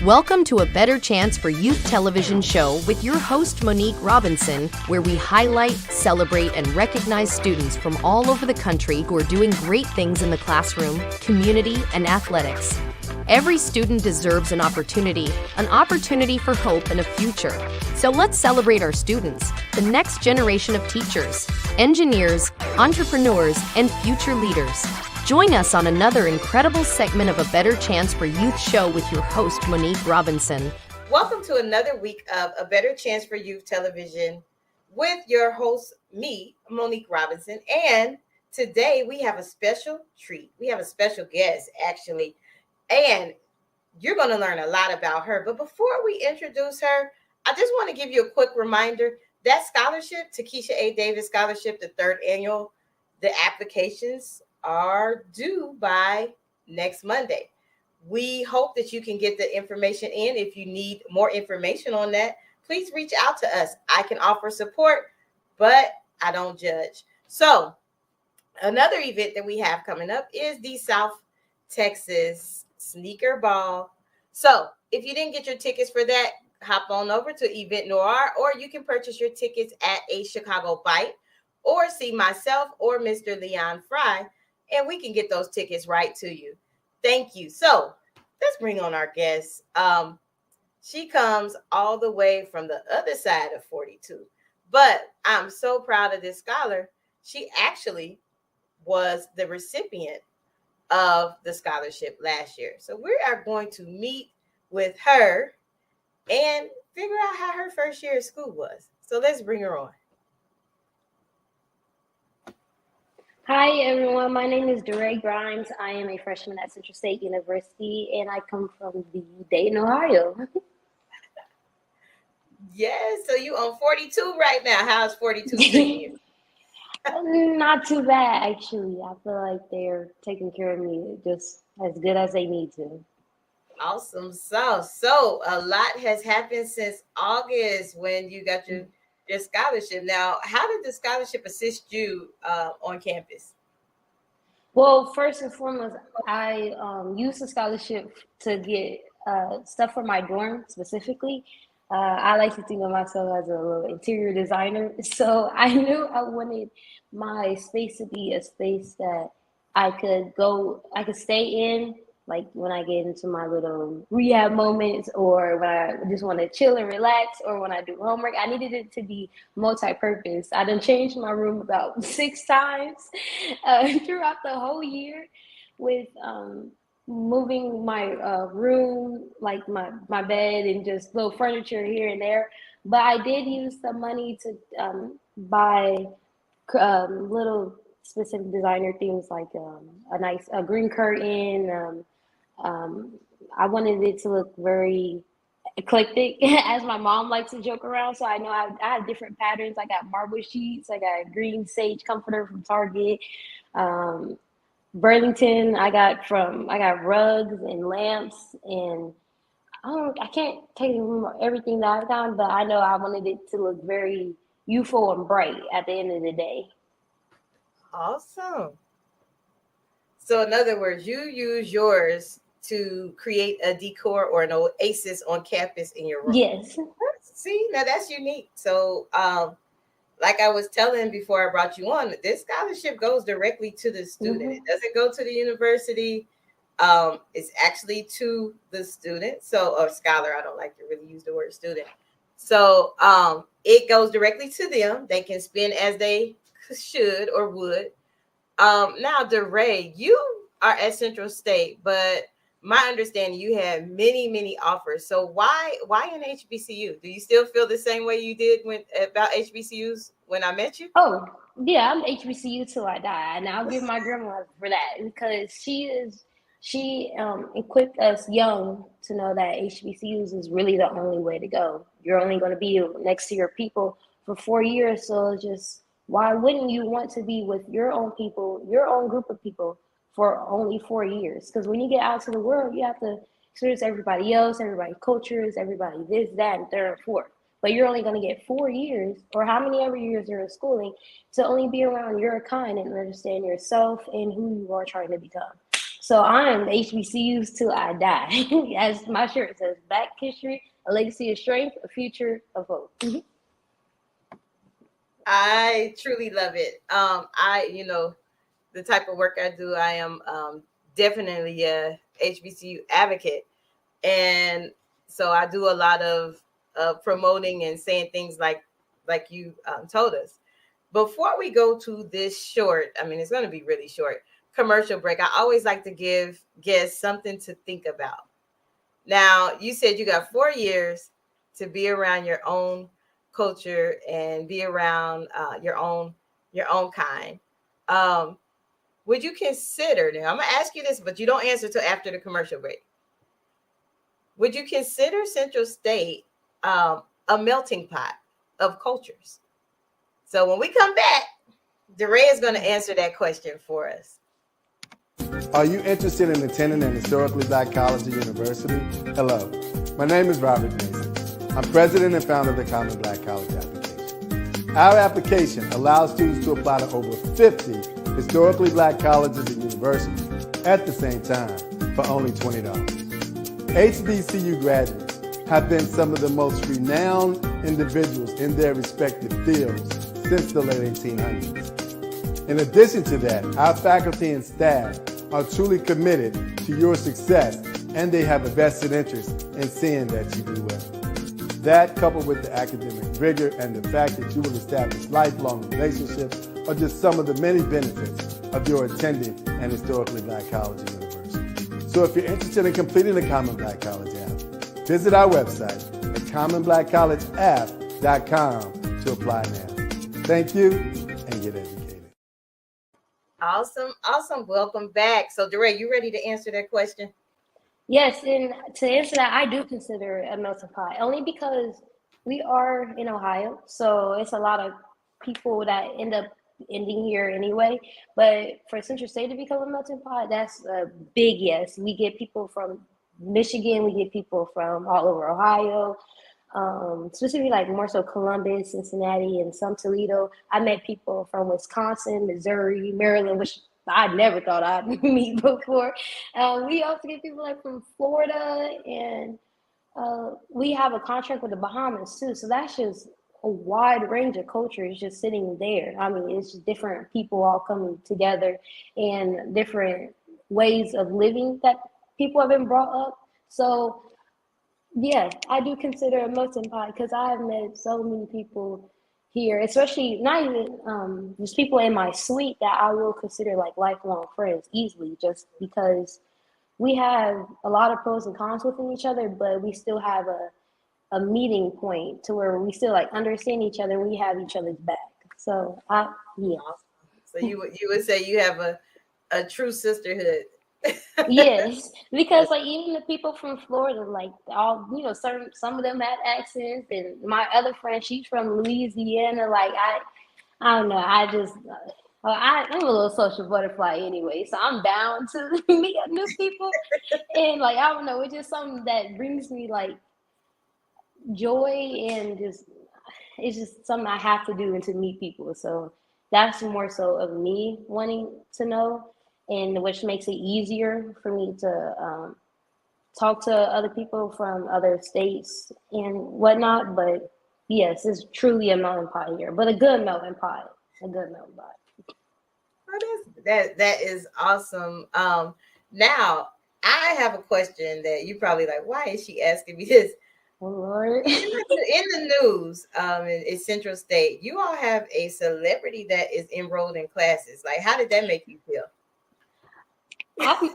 Welcome to A Better Chance for Youth television show with your host, Monique Robinson, where we highlight, celebrate, and recognize students from all over the country who are doing great things in the classroom, community, and athletics. Every student deserves an opportunity for hope and a future. So let's celebrate our students, the next generation of teachers, engineers, entrepreneurs, and future leaders. Join us on another incredible segment of A Better Chance for Youth show with your host, Monique Robinson. Welcome to another week of A Better Chance for Youth television with your host, me, Monique Robinson. And today we have a special treat. We have a special guest, actually. And you're going to learn a lot about her. But before we introduce her, I just want to give you a quick reminder. That scholarship, Takisha A. Davis Scholarship, the third annual, the applications are due by next Monday. We hope that you can get the information in. If you need more information on that, please reach out to us. I can offer support, but I don't judge. So another event that we have coming up is the South Texas Sneaker Ball. So if you didn't get your tickets for that, hop on over to Event Noir, or you can purchase your tickets at a Chicago Bite, or see myself or Mr. Leon Fry, and we can get those tickets right to you. Thank you. So let's bring on our guest. She comes all the way from the other side of 42, but I'm so proud of this scholar. She actually was the recipient of the scholarship last year. So we are going to meet with her and figure out how her first year of school was. So let's bring her on. Hi, everyone. My name is Darae Grimes. I am a freshman at Central State University, and I come from the Dayton, Ohio. Yes, so you on 42 right now. How's 42 treating you? Not too bad, actually. I feel like they're taking care of me just as good as they need to. Awesome. So a lot has happened since August when you got your scholarship. Now, how did the scholarship assist you on campus? Well, first and foremost, I used the scholarship to get stuff for my dorm specifically. I like to think of myself as a little interior designer. So I knew I wanted my space to be a space that I could stay in, like when I get into my little rehab moments, or when I just want to chill and relax, or when I do homework. I needed it to be multi-purpose. I done changed my room about 6 times throughout the whole year with moving my room, like my bed and just little furniture here and there. But I did use the money to buy little specific designer things, like a green curtain. I wanted it to look very eclectic, as my mom likes to joke around. So I know I have different patterns. I got marble sheets. I got green sage comforter from Target. Burlington, I got rugs and lamps, and I can't tell you everything that I've done, but I know I wanted it to look very youthful and bright at the end of the day. Awesome. So in other words, you use yours to create a decor or an oasis on campus in your room. Yes. See, now that's unique. So like I was telling before I brought you on, this scholarship goes directly to the student. Mm-hmm. It doesn't go to the university. It's actually to the student. So, or scholar, I don't like to really use the word student. So it goes directly to them. They can spend as they should or would. Now, Darae, you are at Central State, but my understanding, you had many offers. So why an HBCU? Do you still feel the same way you did about HBCUs when I met you? Oh, yeah, I'm HBCU till I die, and I'll give my grandma for that, because she equipped us young to know that HBCUs is really the only way to go. You're only going to be next to your people for 4 years, so just why wouldn't you want to be with your own people, your own group of people, for only 4 years? Because when you get out to the world, you have to experience everybody else, everybody cultures, everybody this, that, and third, and fourth. But you're only going to get 4 years, or how many ever years you're in schooling, to only be around your kind and understand yourself and who you are trying to become. So I'm HBCUs till I die. As my shirt says, Black history, a legacy of strength, a future of hope. I truly love it. The type of work I do, I am definitely a HBCU advocate. And so I do a lot of promoting and saying things like you told us. Before we go to this short, I mean, it's going to be really short, commercial break, I always like to give guests something to think about. Now, you said you got 4 years to be around your own culture and be around your own kind. Would you consider, now I'm going to ask you this, but you don't answer till after the commercial break. Would you consider Central State a melting pot of cultures? So when we come back, Darae is going to answer that question for us. Are you interested in attending an historically Black college or university? Hello, my name is Robert Mason. I'm president and founder of the Common Black College application. Our application allows students to apply to over 50 historically Black colleges and universities at the same time for only $20. HBCU graduates have been some of the most renowned individuals in their respective fields since the late 1800s. In addition to that, our faculty and staff are truly committed to your success, and they have a vested interest in seeing that you do well. That, coupled with the academic rigor and the fact that you will establish lifelong relationships, are just some of the many benefits of your attending an historically Black college or university. So if you're interested in completing the Common Black College app, visit our website at commonblackcollegeapp.com to apply now. Thank you, and get educated. Awesome. Welcome back. So, Darae, you ready to answer that question? Yes, and to answer that, I do consider it a melting pot, only because we are in Ohio, so it's a lot of people that end up ending here anyway. But for Central State to become a melting pot, that's a big yes. We get people from Michigan, we get people from all over Ohio, specifically like more so Columbus, Cincinnati, and some Toledo. I met people from Wisconsin, Missouri, Maryland, which I never thought I'd meet before. We also get people like from Florida, and we have a contract with the Bahamas too. So that's just a wide range of cultures just sitting there. I mean, it's just different people all coming together and different ways of living that people have been brought up. So yeah, I do consider a melting pot because I have met so many people here, especially not even just people in my suite that I will consider like lifelong friends easily, just because we have a lot of pros and cons within each other, but we still have a meeting point to where we still like understand each other and we have each other's back. So yeah. So you would say you have a true sisterhood. Yes, because like even the people from Florida, like all some of them had accents, and my other friend, she's from Louisiana. Like I don't know, I'm a little social butterfly anyway, so I'm down to meet new people, and like I don't know, it's just something that brings me like joy, and it's just something I have to do and to meet people. So that's more so of me wanting to know, and which makes it easier for me to talk to other people from other states and whatnot. But yes, it's truly a melting pot here, but a good melting pot. Oh, that is awesome. Now I have a question that you probably like, why is she asking me this? Oh, Lord. In the news, in Central State, you all have a celebrity that is enrolled in classes. Like, how did that make you feel? I mean,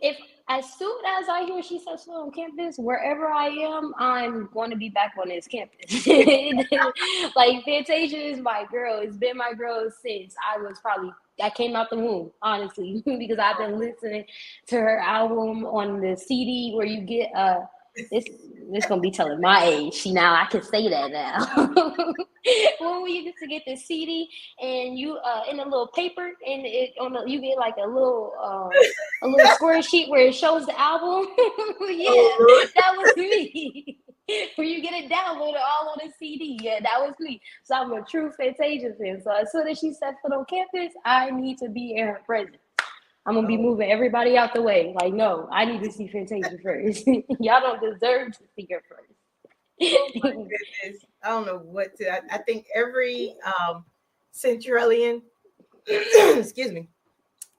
if as soon as I hear she says so on campus, wherever I am, I'm going to be back on this campus. Like Fantasia is my girl. It's been my girl since I came out the womb, honestly, because I've been listening to her album on the CD where you get it's gonna be telling my age. See, now I can say that now. When we used to get the CD and you in a little paper and you get like a little square sheet where it shows the album. Yeah, that was me. Where you get it downloaded all on the CD. Yeah, that was me. So I'm a true Fantasia fan. So as soon as she set foot on campus, I need to be in her presence. I'm gonna be moving everybody out the way. Like, no, I need to see Fantasia first. Y'all don't deserve to see her Oh my first. goodness. I don't know what to. I think every Centralian, excuse me,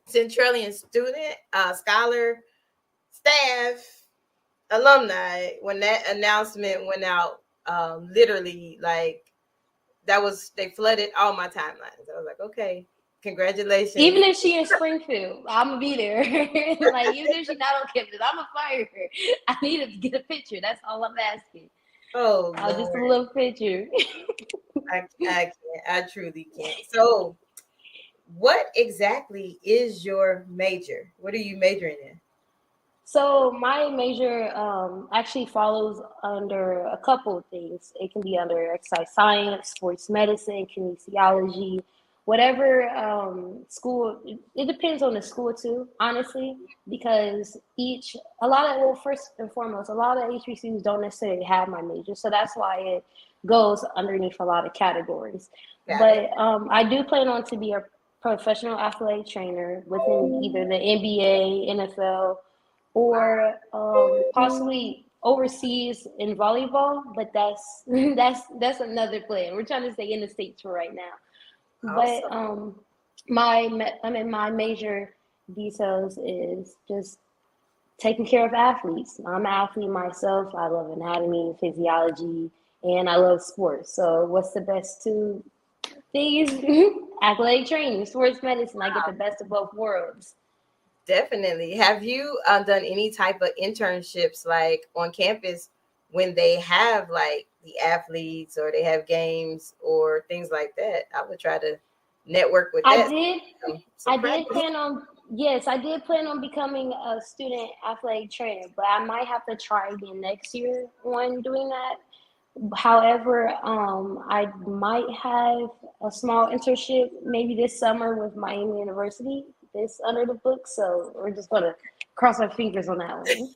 Centralian student, scholar, staff, alumni, when that announcement went out, literally like they flooded all my timelines. I was like, okay, congratulations. Even if she in Springfield, I'm gonna be there. Like, even if she's not on campus, I'm gonna fire her. I need to get a picture. That's all I'm asking. Oh Just a Lord, little picture. I can't. I truly can't. So, what exactly is your major? What are you majoring in? So my major actually follows under a couple of things. It can be under exercise science, sports medicine, kinesiology, whatever school. It depends on the school too, honestly, because first and foremost, a lot of HBCUs don't necessarily have my major, so that's why it goes underneath a lot of categories. Got it. But I do plan on to be a professional athletic trainer within either the NBA, NFL, or possibly overseas in volleyball, but that's that's another plan. We're trying to stay in the States for right now. But Awesome. my major details is just taking care of athletes. I'm an athlete myself. I love anatomy, physiology, and I love sports. So what's the best two things? Athletic training, sports medicine. I get the best of both worlds. Definitely. Have you done any type of internships like on campus when they have like the athletes or they have games or things like that? I would try to network with I that. did. Some I did practice. plan on. Yes, I did plan on becoming a student athletic trainer, but I might have to try again next year on doing that. However, I might have a small internship maybe this summer with Miami University. This under the book, so we're just gonna cross our fingers on that one.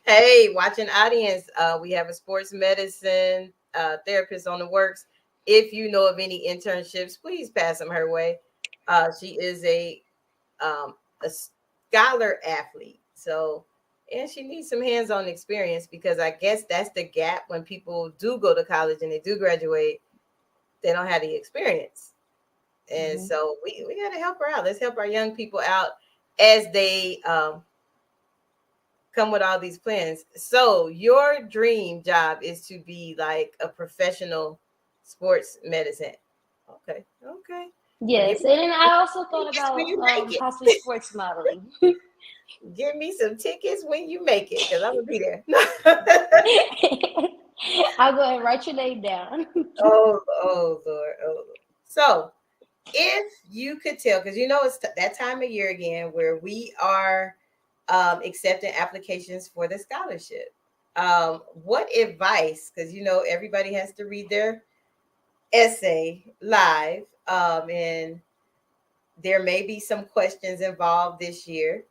Hey, watching audience, we have a sports medicine therapist on the works. If you know of any internships, please pass them her way. She is a scholar athlete, so and she needs some hands-on experience because I guess that's the gap when people do go to college and they do graduate, they don't have the experience, and Mm-hmm. so we got to help her out. Let's help our young people out as they come with all these plans. So your dream job is to be like a professional sports medicine. Okay, okay. Well, Yes, and then I also thought tickets when about you make possibly it. sports modeling. Give me some tickets when you make it, because I'm gonna be there. I'll go ahead and write your name down. Oh Lord, oh Lord. So if you could tell, because you know it's that time of year again where we are accepting applications for the scholarship. What advice? Because you know everybody has to read their essay live, and there may be some questions involved this year,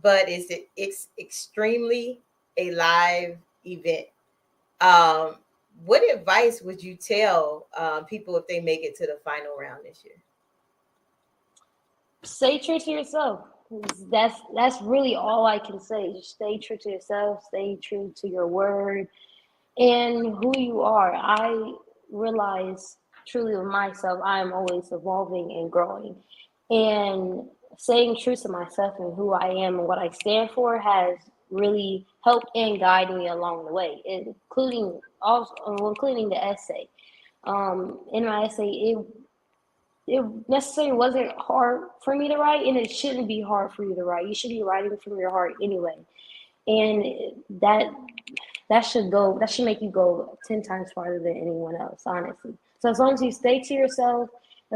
but it's extremely a live event. Um, what advice would you tell people if they make it to the final round this year? Stay true to yourself. That's really all I can say. Just stay true to yourself. Stay true to your word and who you are. I realize truly with myself, I am always evolving and growing. And staying true to myself and who I am and what I stand for has really helped and guided me along the way, including the essay. In my essay, it necessarily wasn't hard for me to write, and it shouldn't be hard for you to write. You should be writing from your heart anyway, and that that should make you go 10 times farther than anyone else, honestly. So as long as you stay to yourself,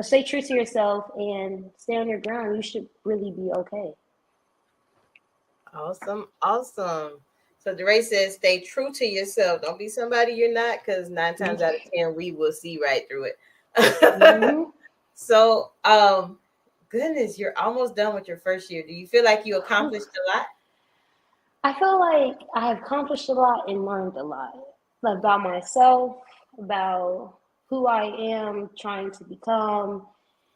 stay true to yourself, and stay on your ground, you should really be okay. Awesome, awesome. So Darae says, stay true to yourself. Don't be somebody you're not, because 9 times out of 10, we will see right through it. Mm-hmm. So, goodness, you're almost done with your first year. Do you feel like you accomplished a lot? I feel like I have accomplished a lot and learned a lot about myself, about who I am trying to become,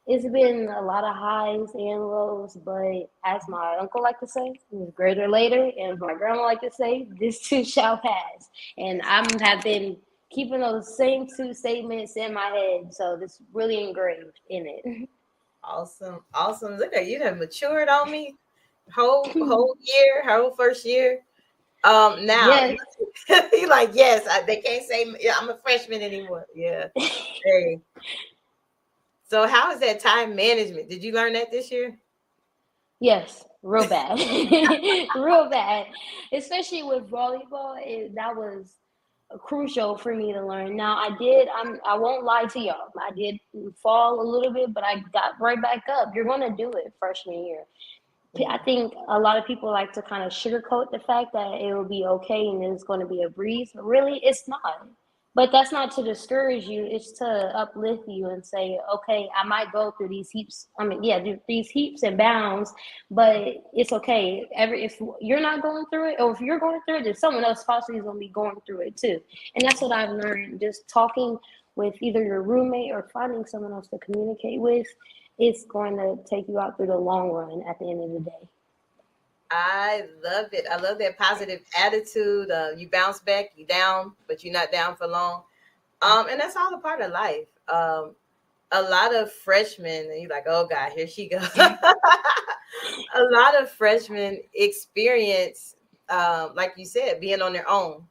It's been a lot of highs and lows, but as my uncle like to say, it's greater later, and my grandma like to say, this too shall pass. And I have been keeping those same two statements in my head, so it's really engraved in it. Awesome. Awesome. Look at you done matured on me. Whole year, whole first year. Now Yes. you like, yes, they can't say yeah, I'm a freshman anymore. Yeah. Hey. So how is that time management? Did you learn that this year? Yes, real bad, real bad. Especially with volleyball, that was crucial for me to learn. Now I did. I won't lie to y'all. I did fall a little bit, but I got right back up. You're gonna do it freshman year. I think a lot of people like to kind of sugarcoat the fact that it will be okay and it's going to be a breeze, but really it's not. But that's not to discourage you, it's to uplift you and say, okay, I might go through these heaps. I mean, yeah, these heaps and bounds, but it's okay. If you're not going through it, or if you're going through it, then someone else possibly is going to be going through it too. And that's what I've learned, just talking with either your roommate or finding someone else to communicate with. It's going to take you out through the long run at the end of the day. I love it. I love that positive attitude. You bounce back, you down, but you're not down for long. And that's all a part of life. A lot of freshmen, and you're like, oh God, here she goes. A lot of freshmen experience, like you said, being on their own.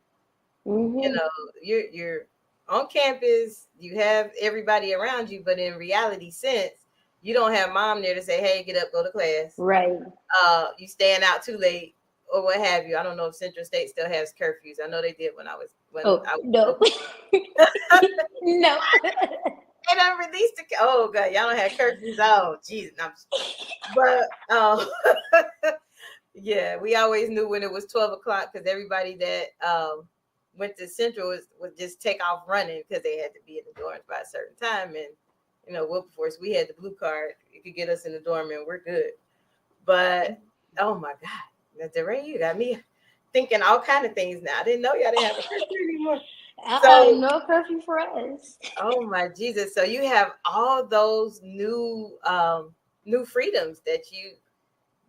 Mm-hmm. You know, you're on campus, you have everybody around you, but in reality sense, you don't have mom there to say, hey, get up, go to class. Right. You staying out too late or what have you. I don't know if Central State still has curfews. I know they did when I was no. No. They done released the oh God, y'all don't have curfews. Oh jeez. But yeah, we always knew when it was 12 o'clock because everybody that went to Central would just take off running because they had to be in the dorms by a certain time. And you know, Wilberforce, we had the blue card. It could get us in the dorm and we're good. But oh my God, Darae, you got me thinking all kind of things now. I didn't know y'all didn't have a curfew anymore. So no curfew for us. oh my Jesus. So you have all those new freedoms that you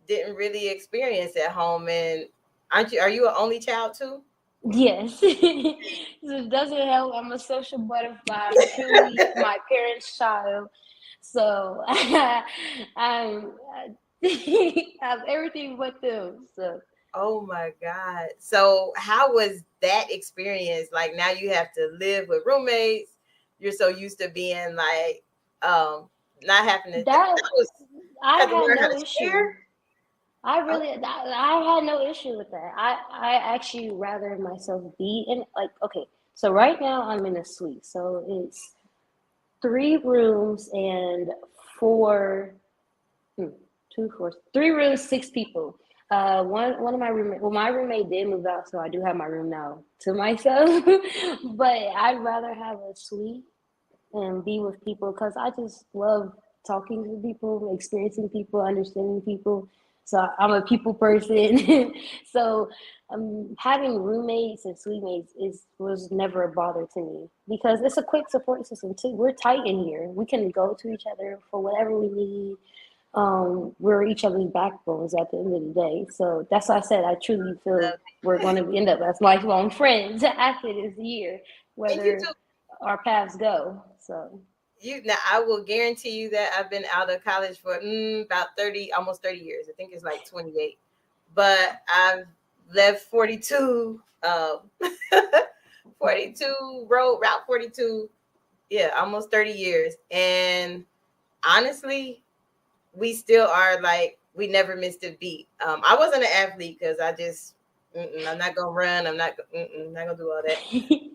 didn't really experience at home. And are you an only child too? Yes. It doesn't help. I'm a social butterfly. I'm truly my parents' child. So I'm have everything but them. So oh my God. So how was that experience? Like now you have to live with roommates. You're so used to being like not having to that was I had had to learn how no to issue. share. I had no issue with that. I actually rather myself be in like okay. So right now I'm in a suite. So it's 3 rooms and four, 3 rooms, 6 people. One of my roommate. Well, my roommate did move out, so I do have my room now to myself. But I'd rather have a suite and be with people because I just love talking to people, experiencing people, understanding people. So I'm a people person. So having roommates and suite mates was never a bother to me because it's a quick support system too. We're tight in here. We can go to each other for whatever we need. We're each other's backbones at the end of the day. So that's why I said I truly feel we're going to end up as lifelong friends after this year, whether our paths go. So Now I will guarantee you that I've been out of college for about 30, almost 30 years. I think it's like 28, but I've left 42, 42 route 42. Yeah, almost 30 years. And honestly, we still are like, we never missed a beat. I wasn't an athlete because I just, I'm not going to run. I'm not going to do all that.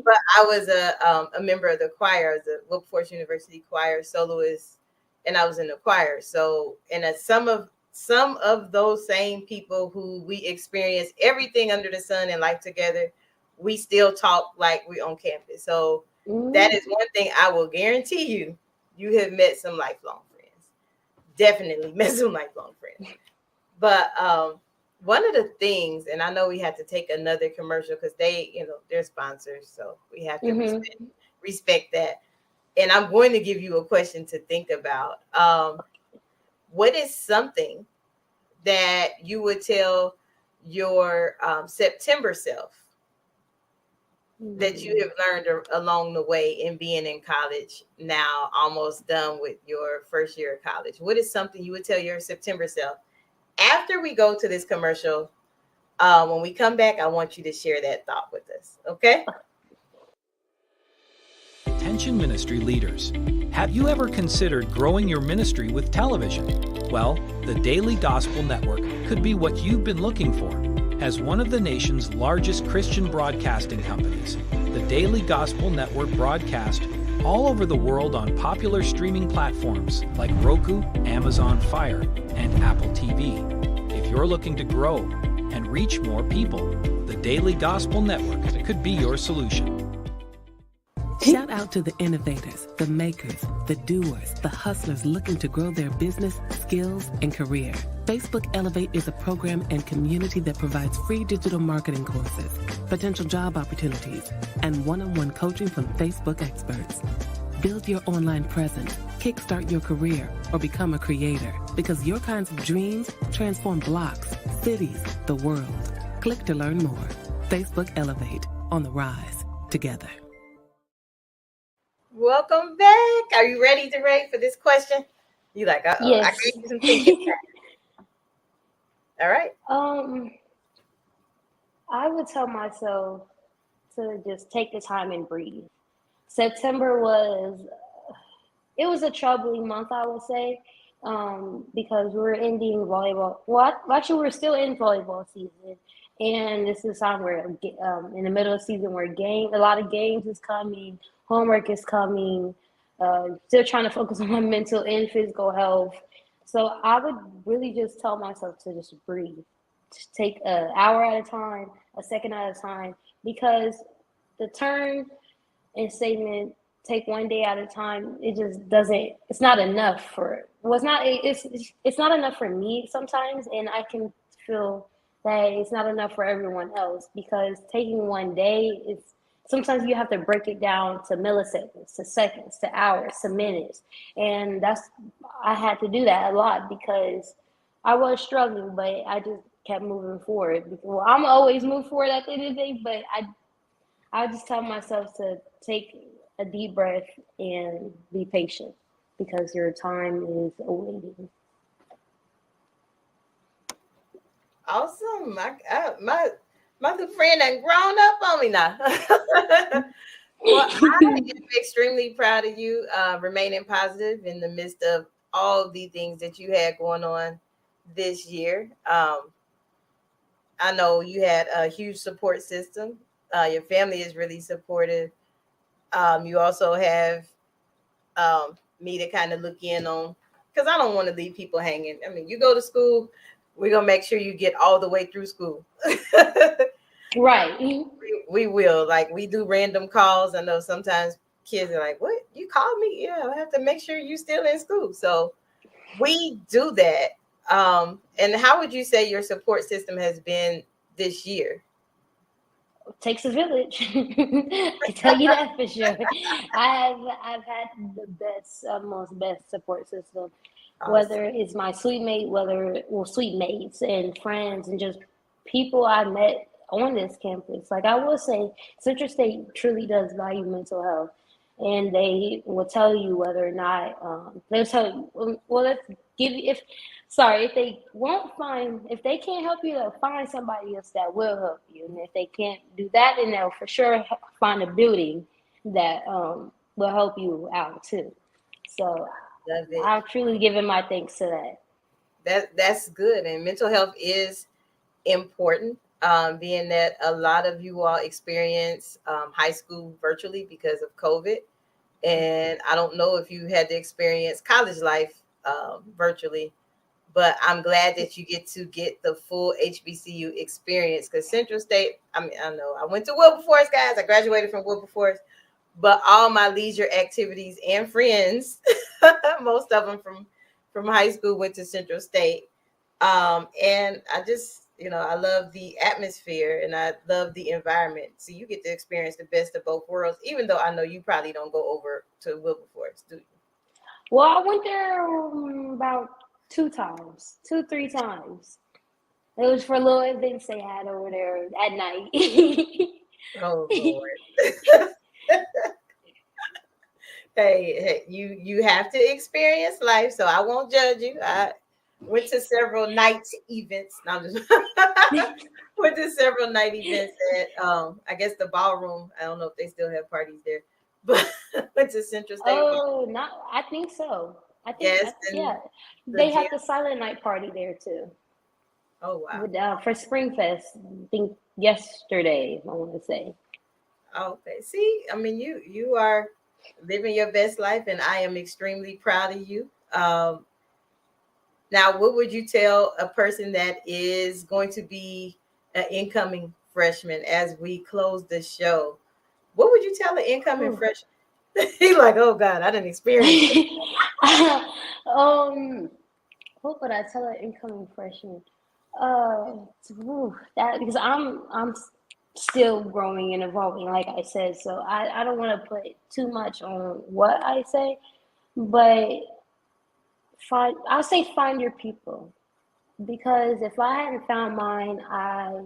But I was a member of the choir, the Wilberforce University choir soloist, and I was in the choir. So, and some of those same people who we experienced everything under the sun and life together, we still talk like we're on campus. So that is one thing I will guarantee you, you have met some lifelong friends. Definitely met some lifelong friends. But one of the things, and I know we have to take another commercial because they, they're sponsors, so we have to respect that. and I'm going to give you a question to think about. What is something that you would tell your September self that you have learned along the way in being in college, now almost done with your first year of college? What is something you would tell your September self? After we go to this commercial, when we come back, I want you to share that thought with us. Okay? Attention ministry leaders. Have you ever considered growing your ministry with television? Well, the Daily Gospel Network could be what you've been looking for. As one of the nation's largest Christian broadcasting companies, the Daily Gospel Network broadcasts all over the world on popular streaming platforms like Roku, Amazon Fire, and Apple TV. If you're looking to grow and reach more people, the Daily Gospel Network could be your solution. Shout out to the innovators, the makers, the doers, the hustlers looking to grow their business, skills, and career. Facebook Elevate is a program and community that provides free digital marketing courses, potential job opportunities, and one-on-one coaching from Facebook experts. Build your online presence, kickstart your career, or become a creator, because your kinds of dreams transform blocks, cities, the world. Click to learn more. Facebook Elevate, on the rise, together. Welcome back. Are you ready for this question? You like, Yes. I gave you some thinking time. All right. I would tell myself to just take the time and breathe. September was a troubling month, I would say, because we're ending volleyball. Well, actually, we're still in volleyball season, and this is time where in the middle of the season where a lot of games is coming. Homework is coming, still trying to focus on my mental and physical health. So I would really just tell myself to just breathe. Just take an hour at a time, a second at a time, because the term and statement, take one day at a time, it just doesn't, it's not enough it's not enough for me sometimes, and I can feel that it's not enough for everyone else, because taking one day is, sometimes you have to break it down to milliseconds, to seconds, to hours, to minutes. And I had to do that a lot because I was struggling, but I just kept moving forward. Well, I'm always move forward at the end of the day, but I just tell myself to take a deep breath and be patient, because your time is awaiting. Awesome. My good friend done grown up on me now. Well, I am extremely proud of you remaining positive in the midst of all the things that you had going on this year. I know you had a huge support system. Your family is really supportive. You also have me to kind of look in on, because I don't want to leave people hanging. I mean, you go to school, we're going to make sure you get all the way through school. Right. We will. Like, we do random calls. I know sometimes kids are like, what? You called me? Yeah, I have to make sure you're still in school. So we do that. And how would you say your support system has been this year? Takes a village. I can tell you that for sure. I've had the best support system. Awesome. Whether it's my sweet mates and friends and just people I met on this campus. Like, I will say, Central State truly does value mental health, and they will tell you whether or not they'll tell you. Well, if they can't help you, they'll find somebody else that will help you, and if they can't do that, then they'll for sure find a building that will help you out too. So I'm truly giving my thanks to that. That's good, and mental health is important. Being that a lot of you all experience high school virtually because of COVID. And I don't know if you had to experience college life virtually, but I'm glad that you get the full HBCU experience, because Central State, I know I went to Wilberforce, guys. I graduated from Wilberforce, but all my leisure activities and friends, most of them from high school, went to Central State. And I love the atmosphere and I love the environment. So you get to experience the best of both worlds, even though I know you probably don't go over to Wilberforce, do you? Well, I went there about 3 times. It was for little events they had over there at night. Oh Lord. Hey, you have to experience life, so I won't judge you. I went to several night events. No, I'm just went to several night events at I guess the ballroom. I don't know if they still have parties there, but went to Central State. Oh, I think so. Yes, yeah. the They have gym. the silent night party there too. Oh wow. With, for Spring Fest, I think yesterday, I want to say. Okay. See, I mean, you are living your best life, and I am extremely proud of you. Now, what would you tell a person that is going to be an incoming freshman as we close the show? What would you tell an incoming freshman? He's like, oh God, I didn't experience it. What would I tell an incoming freshman? That because I'm still growing and evolving, like I said. So I don't want to put too much on what I say, but I'll say find your people, because if I hadn't found mine, I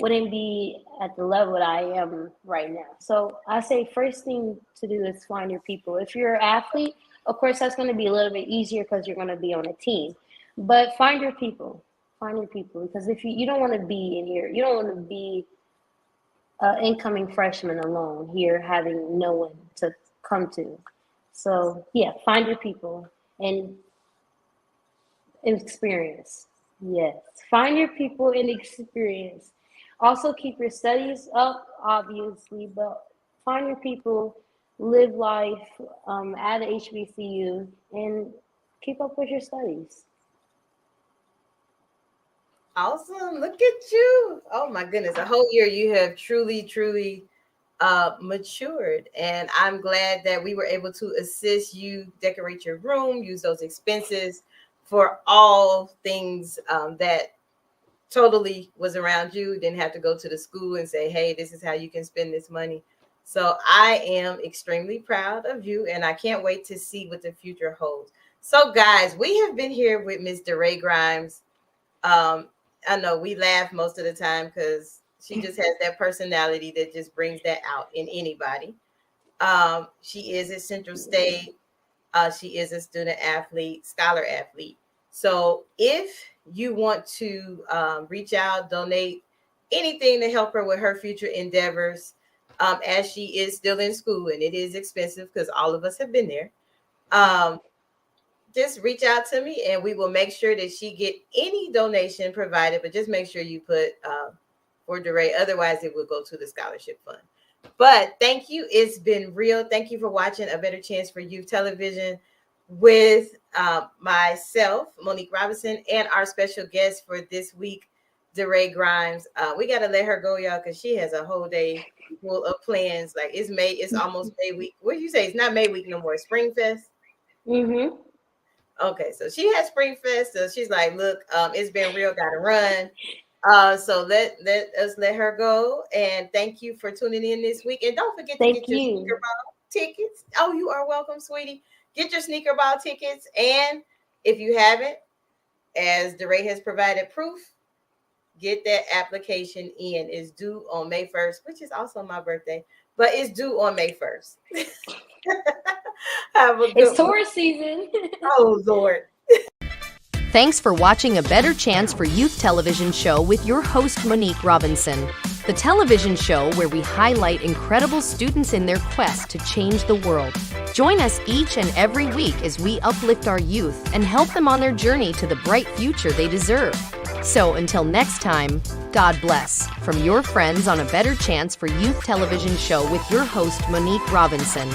wouldn't be at the level that I am right now. So I say first thing to do is find your people. If you're an athlete, of course, that's going to be a little bit easier because you're going to be on a team. But find your people. Find your people. Because if you don't want to be in here, you don't want to be an incoming freshman alone here, having no one to come to. So, yeah, find your people and experience. Yes, find your people and experience. Also, keep your studies up, obviously, but find your people, live life at HBCU, and keep up with your studies. Awesome. Look at you. Oh, my goodness. A whole year you have truly, truly matured. And I'm glad that we were able to assist you decorate your room, use those expenses for all things that totally was around you. Didn't have to go to the school and say, hey, this is how you can spend this money. So I am extremely proud of you, and I can't wait to see what the future holds. So guys, we have been here with Miss Darae Grimes. I know we laugh most of the time because she just has that personality that just brings that out in anybody. She is at Central State. She is a student athlete, scholar athlete. So if you want to reach out, donate anything to help her with her future endeavors, as she is still in school and it is expensive because all of us have been there, just reach out to me and we will make sure that she get any donation provided, but just make sure you put for Darae. Otherwise, it will go to the scholarship fund. But thank you. It's been real. Thank you for watching A Better Chance for Youth Television with myself, Monique Robinson, and our special guest for this week, Darae Grimes. We got to let her go, y'all, because she has a whole day full of plans. Like it's almost May week. What do you say? It's not May week no more. It's Spring Fest. Mm-hmm. Okay, so she has Spring Fest. So she's like, look, it's been real. Got to run. So let us let her go. And thank you for tuning in this week. And don't forget to get your sneaker ball tickets. Oh, you are welcome, sweetie. Get your sneaker ball tickets. And if you haven't, as Darae has provided proof, get that application in. It's due on May 1st, which is also my birthday, but it's due on May 1st. It's tourist season. Oh, Lord. Thanks for watching A Better Chance for Youth television show with your host, Monique Robinson. The television show where we highlight incredible students in their quest to change the world. Join us each and every week as we uplift our youth and help them on their journey to the bright future they deserve. So until next time, God bless. From your friends on A Better Chance for Youth television show with your host, Monique Robinson.